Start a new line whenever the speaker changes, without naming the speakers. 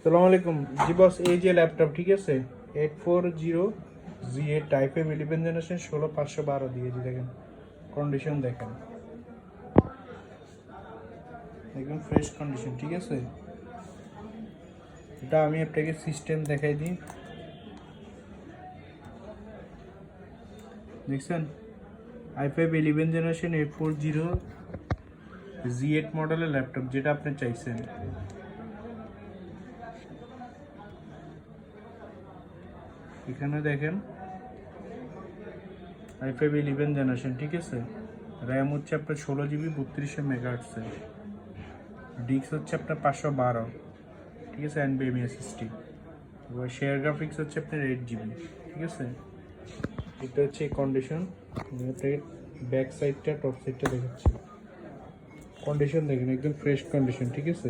সালাম আলাইকুম জি বস, এই যে ল্যাপটপ ঠিক আছে 840 ZA টাইপ এ 11 জেনারেশন 16512 দিয়েছি, দেখেন কন্ডিশন দেখেন একদম ফ্রেশ কন্ডিশন। ঠিক আছে, এটা আমি আপনাকে সিস্টেম দেখাই দিই। দেখছেন i5 11 জেনারেশন 840 Z8 মডেলের ল্যাপটপ, যেটা আপনি চাইছেন। এখানে দেখেন i5 11 জেনারেশন, ঠিক আছে। র্যাম হচ্ছে আপনার 16 GB 3200 MHz, ডিস্ক হচ্ছে আপনার 512, ঠিক আছে, NVMe SSD। এবার শেয়ার গ্রাফিক্স হচ্ছে আপনার 8 GB, ঠিক আছে। এটা হচ্ছে কন্ডিশন, ব্যাক সাইডটা টপ সাইডটা দেখাচ্ছি। কন্ডিশন দেখেন একদম ফ্রেশ কন্ডিশন, ঠিক আছে।